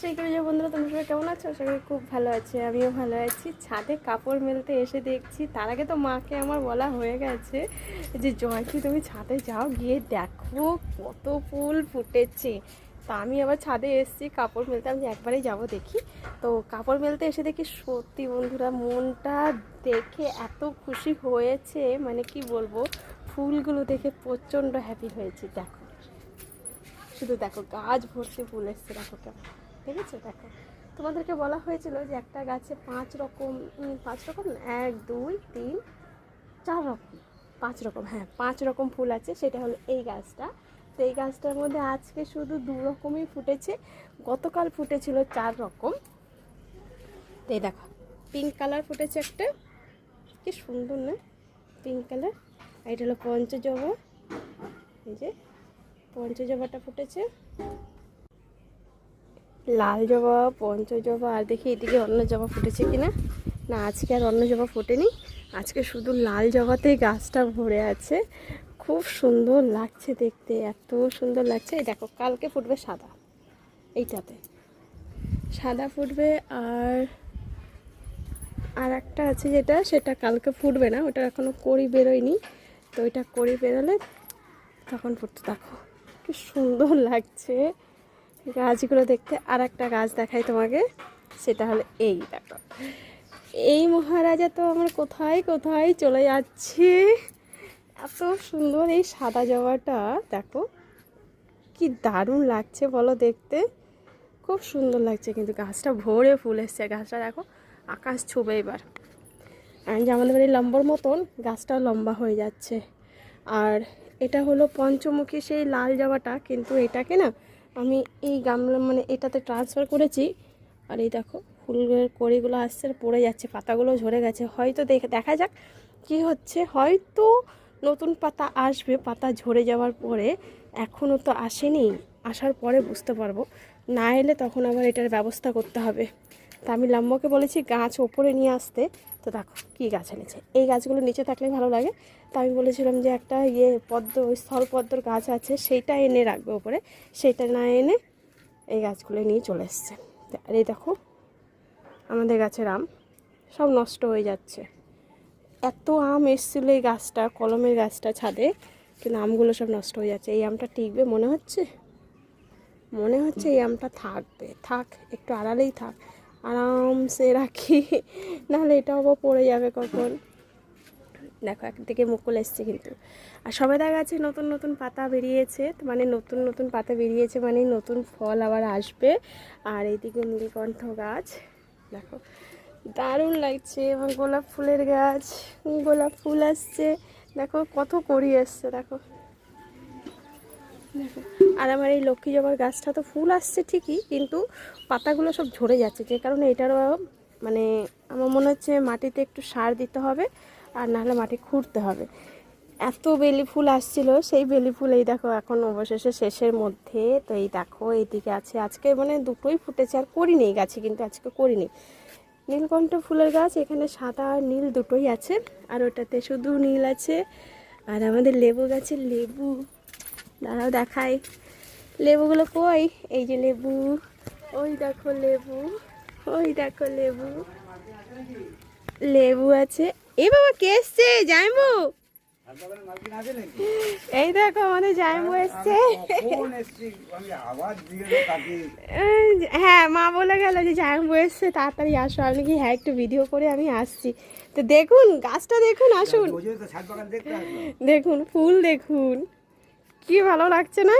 শ্রীকৃষ্ণ বন্ধুরা, তোমরা সবাই কেমন আছো? আশা করি খুব ভালো আছে, আমিও ভালো আছি। ছাদে কাপড় মেলতে এসে দেখছি, তার আগে তো মাকে আমার বলা হয়ে গেছে যে জয়কি তুমি ছাদে যাও, গিয়ে দেখো কত ফুল ফুটেছে। তা আমি আবার ছাদে এসেছি কাপড় মেলতে, আমি একবারেই যাব দেখি। তো কাপড় মেলতে এসে দেখি সত্যি বন্ধুরা মনটা দেখে এত খুশি হয়েছে, মানে কি বলবো, ফুলগুলো দেখে প্রচণ্ড হ্যাপি হয়েছি। দেখো শুধু দেখো, গাছ ভর্তি ফুল এসছে, দেখো কেমন, ঠিক আছে? দেখো, তোমাদেরকে বলা হয়েছিল যে একটা গাছে 5 রকম, 5 রকম, 1 2 3 4 রকম, 5 রকম, হ্যাঁ 5 রকম ফুল আছে। সেটা হলো এই গাছটা। তো এই গাছটার মধ্যে আজকে শুধু 2 রকমই ফুটেছে, গতকাল ফুটেছিল 4 রকম। তো এই দেখো, পিঙ্ক কালার ফুটেছে একটা, কি সুন্দর না পিঙ্ক কালার। আর এটা হলো পঞ্চজবা, এই যে পঞ্চজবাটা ফুটেছে, লাল জবা, পঞ্চজবা। আর দেখি এদিকে অন্য জবা ফুটেছে কিনা। না, আজকে আর অন্য জবা ফোটেনি, আজকে শুধু লাল জবাতেই গাছটা ভরে আছে। খুব সুন্দর লাগছে দেখতে, এত সুন্দর লাগছে। এই দেখো, কালকে ফুটবে সাদা, এইটাতে সাদা ফুটবে। আর আর একটা আছে যেটা, সেটা কালকে ফুটবে না, ওটা এখনও কড়ি বেরোয়নি। তো ওইটা কড়ি বেরোলে তখন ফুটতে। দেখো কি সুন্দর লাগছে গাছগুলো দেখতে। আর একটা গাছ দেখাই তোমাকে, সেটা হলো এই দেখো, এই মহারাজা তো আমার কোথায় কোথায় চলে যাচ্ছে। এত সুন্দর এই সাদা জবাটা, দেখো কি দারুণ লাগছে বলো দেখতে, খুব সুন্দর লাগছে। কিন্তু গাছটা ভরে ফুল এসছে, গাছটা দেখো আকাশ ছুবে এবার। যে আমাদের বাড়ির লম্বর মতন গাছটা লম্বা হয়ে যাচ্ছে। আর এটা হলো পঞ্চমুখী সেই লাল জবাটা, কিন্তু এটাকে না আমি এই গামলা মানে এটাতে ট্রান্সফার করেছি। আর এই দেখো ফুলের কড়িগুলো আসছে, পড়ে যাচ্ছে, পাতাগুলো ঝরে গেছে। হয়তো দেখা যাক কি হচ্ছে, হয়তো নতুন পাতা আসবে পাতা ঝরে যাওয়ার পরে। এখনও তো আসেনি, আসার পরে বুঝতে পারবো। না এলে তখন আবার এটার ব্যবস্থা করতে হবে। তা আমি লাম্বকে বলেছি গাছ ওপরে নিয়ে আসতে। তো দেখো কী গাছ এনেছে, এই গাছগুলো নিচে থাকলে ভালো লাগে। তা আমি বলেছিলাম যে একটা পদ্ম, ওই স্থলপদ্মর গাছ আছে, সেইটা এনে রাখবে ওপরে। সেইটা না এনে এই গাছগুলো নিয়ে চলে এসছে। আর এই দেখো আমাদের গাছের আম সব নষ্ট হয়ে যাচ্ছে। এত আম এসেছিলো এই গাছটা, কলমের গাছটা ছাদে, কিন্তু আমগুলো সব নষ্ট হয়ে যাচ্ছে। এই আমটা টিকবে মনে হচ্ছে, মনে হচ্ছে এই আমটা থাকবে, থাক একটু আড়ালেই থাক, আরামসে রাখি, নাহলে এটাও আবার পড়ে যাবে কখন। দেখো একদিকে মুকুল এসছে কিন্তু। আর সবেদা গাছে নতুন নতুন পাতা বেরিয়েছে, মানে নতুন নতুন পাতা বেরিয়েছে মানে নতুন ফল আবার আসবে। আর এইদিকে নীলকণ্ঠ গাছ, দেখো দারুণ লাগছে। এবং গোলাপ ফুলের গাছ, গোলাপ ফুল আসছে, দেখো কত কড়ি এসছে, দেখো দেখো। আর আমার এই লক্ষ্মী জবার গাছটা তো ফুল আসছে ঠিকই, কিন্তু পাতাগুলো সব ঝরে যাচ্ছে, যে কারণে এটারও মানে আমার মনে হচ্ছে মাটিতে একটু সার দিতে হবে, আর নাহলে মাটি খুঁড়তে হবে। এত বেলি ফুল আসছিল, সেই বেলি ফুল এই দেখো এখন অবশেষে শেষের মধ্যে। তো এই দেখো এইদিকে আছে, আজকে মানে দুটোই ফুটেছে, আর করি নেই গাছে, কিন্তু আজকে করি নেই। নীলকণ্ঠ ফুলের গাছ, এখানে সাদা আর নীল দুটোই আছে, আর ওটাতে শুধু নীল আছে। আর আমাদের লেবু গাছের লেবু, দাঁড়াও দেখাই লেবুগুলো কই। এই যে লেবু, ওই দেখো লেবু, ওই দেখো লেবু, লেবু আছে। এ বাবা কে এসছে? জাইমু, এই দেখো আমাদের জাইমু এসছে। হ্যাঁ, মা বলে গেল যে জাইমু এসছে, তাড়াতাড়ি আসো। আমি কি হ্যাঁ একটু ভিডিও করে আমি আসছি। তো দেখুন গাছটা, দেখুন, আসুন দেখুন ফুল, দেখুন কি ভালো লাগছে না?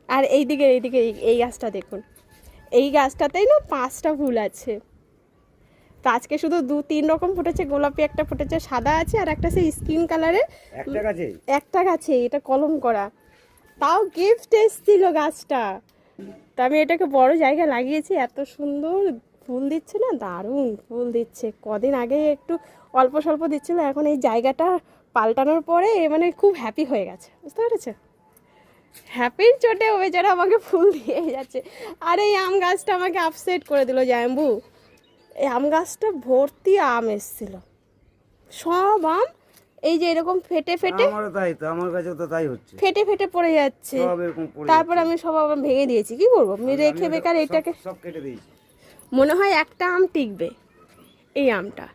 আর এইদিকে এইদিকে এই গাছটা দেখুন, এই গাছটাতেই না 5টা ফুল আছে। তো আজকে শুধু 2-3 রকম ফুটেছে, গোলাপি একটা ফুটেছে, সাদা আছে, আর একটা সেই স্কিন কালারের একটা গাছে, এটা কলম করা। তাও গিফট এসেছিল গাছটা। তো আমি এটাকে বড় জায়গায় লাগিয়েছি, এত সুন্দর ফুল দিচ্ছে না, দারুণ ফুল দিচ্ছে। কদিন আগে একটু অল্প স্বল্প দিচ্ছিল, এখন এই জায়গাটা পাল্টানোর পরে মানে খুব হ্যাপি হয়ে গেছে, বুঝতে পেরেছে? হ্যাপির চোটে ও বেচারা আমাকে ফুল দিয়ে যাচ্ছে। আর এই আম গাছটা আমাকে আপসেট করে দিল জাম্বু। এই আম গাছটা ভর্তি আম এসেছিলো, সব আম এই যে এরকম ফেটে ফেটে, আমারও তাই তো, আমার কাছে তো তাই হচ্ছে, ফেটে ফেটে পড়ে যাচ্ছে। সব এরকম পড়ে তারপর আমি সব আবার ভেঙে দিয়েছি, কি করবো, আমি রেখে বেকার এটাকে। সব কেটে দিয়েছি। মনে হয় একটা আম টিকবে, এই আমটা,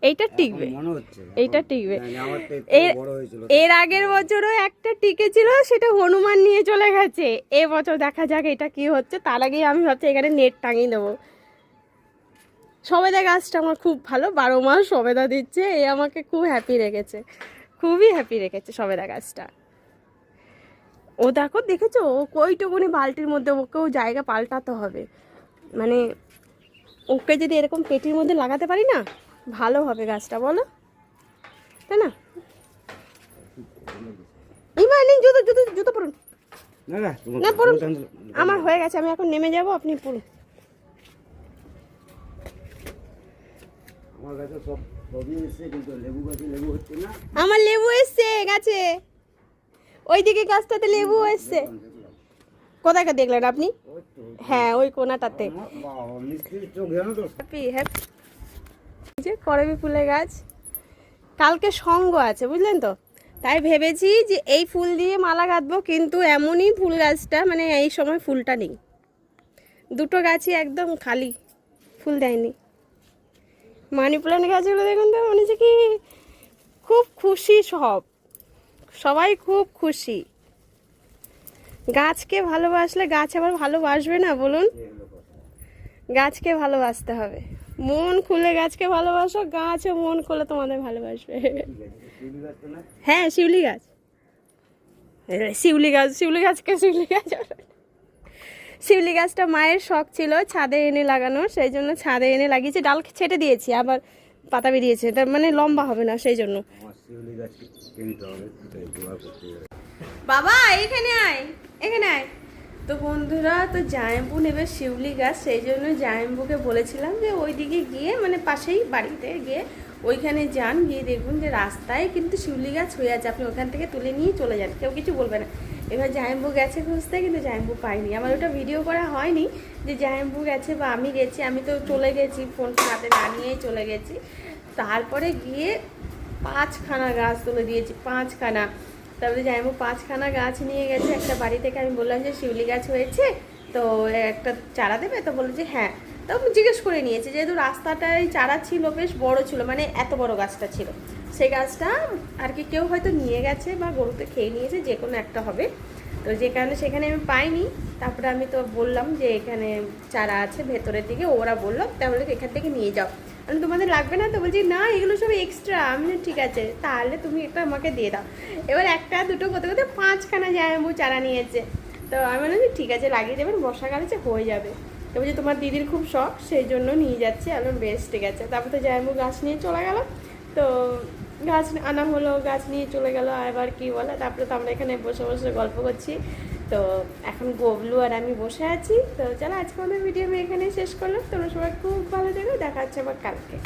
এইটা টিকবে, মনে হচ্ছে এইটা টিকবে। আমার তো এর বড় হয়েছিল। এর আগের বছরও একটা টিকেছিল, সেটা হনুমান নিয়ে চলে গেছে। এবছর দেখা যাক এটা কি হচ্ছে। তার আগে আমি ভাবছি এখানে নেট টাঙিয়ে দেবো। সবেদা গাছটা আমার খুব ভালো, 12 মাস সবেদা দিচ্ছে, এ আমাকে খুব হ্যাপি রেখেছে, খুবই হ্যাপি রেখেছে সবেদা গাছটা। ও দেখো, দেখেছো ও কইটুকুনি বালতির মধ্যে, ওকেও জায়গা পাল্টাতে হবে। মানে ওকে যদি এরকম পেটির মধ্যে লাগাতে পারি না, ভালো হবে গাছটা, বলো তাই না? ইমা নিন, জুতো জুতো জুতো পরুন। না পরুন, আমার হয়ে গেছে, আমি এখন নেমে যাব, আপনি পরুন। আমার কাছে সব সবই এসছে, কিন্তু লেবু গাছে লেবু হচ্ছে না। আমার লেবু এসছে গাছে, ওইদিকে গাছটাতে লেবু এসছে। কোথায় দেখলেন আপনি? হ্যাঁ, ওই কোনাটাতে। মিষ্টির চোখ জানো তো। Happy happy. যে করবি ফুলের গাছ, কালকে সঙ্গ আছে বুঝলেন তো, তাই ভেবেছি যে এই ফুল দিয়ে মালা গাঁথবো, কিন্তু এমনই ফুল গাছটা, মানে এই সময় ফুলটা নেই, দুটো গাছই একদম খালি, ফুল দেয়নি। মানি প্ল্যান্ট গাছগুলো দেখুন তো, মনে হচ্ছে কি খুব খুশি, সবাই খুব খুশি। গাছকে ভালোবাসলে গাছ আবার ভালোবাসবে না বলুন? গাছকে ভালোবাসতে হবে, মন খুলে গাছকে ভালোবাসো, গাছও মন খুলে তোমাদের ভালোবাসবে। হ্যাঁ, শিউলি গাছ, শিউলি গাছ, শিউলি গাছকে শিউলি গাছ, শিউলি গাছটা মায়ের শখ ছিল ছাদে এনে লাগানোর, সেই জন্য ছাদে এনে লাগিয়েছি, ডাল ছেটে দিয়েছি, আবার পাতা বেরিয়েছে, তার মানে লম্বা হবে না, সেই জন্য। বাবা এখানে আয়, এখানে আয়। তো বন্ধুরা, তো জায়েম্বু নেবে শিউলি গাছ, সেই জন্য জায়েম্বুকে বলেছিলাম যে ওইদিকে গিয়ে, মানে পাশেই বাড়িতে গিয়ে ওইখানে যান, গিয়ে দেখুন যে রাস্তায় কিন্তু শিউলি গাছ হয়ে আছে, আপনি ওখান থেকে তুলে নিয়ে চলে যান, কেউ কিছু বলবে না। এবার জায়েম্বু গেছে খুঁজতে, কিন্তু জায়েম্বু পাইনি। আমার ওটা ভিডিও করা হয়নি যে জায়েম্বু গেছে বা আমি গেছি, আমি তো চলে গেছি, ফোনটা হাতে না নিয়েই চলে গেছি। তারপরে গিয়ে 5খানা গাছ তুলে দিয়েছি, 5খানা। তারপরে জায়েম্বু 5খানা গাছ নিয়ে গেছে একটা বাড়ি থেকে। আমি বললাম যে শিউলি গাছ হয়েছে, তো একটা চারা দেবে? তো বললো যে হ্যাঁ। তো জিজ্ঞেস করে নিয়েছে, যেহেতু রাস্তাটায় চারা ছিল, বেশ বড় ছিল, মানে এত বড় গাছটা ছিল, সেই গাছটা আর কি কেউ হয়তো নিয়ে গেছে বা গরুতে খেয়ে নিয়েছে, যে কোনো একটা হবে। তো যে কারণে সেখানে আমি পাইনি। তারপরে আমি তো বললাম যে এখানে চারা আছে ভেতরের দিকে, ওরা বললো তাহলে এখান থেকে নিয়ে যাও। আমি তোমাদের লাগবে না? তো বলছি না, এগুলো সব এক্সট্রা। আমি ঠিক আছে, তাহলে তুমি একটা আমাকে দিয়ে দাও। এবার একটা দুটো করতে করতে 5খানা জায়েম্বু চারা নিয়েছে। তো আমি বললাম যে ঠিক আছে, লাগিয়ে দেবেন, বর্ষাকালে যে হয়ে যাবে। তো বলছি তোমার দিদির খুব শখ, সেই জন্য নিয়ে যাচ্ছে। আমি বেশ ঠিক আছে। তারপর তো জায়েম্বু গাছ নিয়ে চলে গেল, তো গাছ আনা হলো, গাছ নিয়ে চলে গেল। এবার কি বলে, তারপরে তো আমরা এখানে বসে বসে গল্প করছি। তো এখন গবলু আর আমি বসে আছি। তো চলো, আজকে আমাদের ভিডিও আমি এখানেই শেষ করলাম। তোমরা সবাই খুব ভালো থেকো, দেখা হচ্ছে আবার কালকে।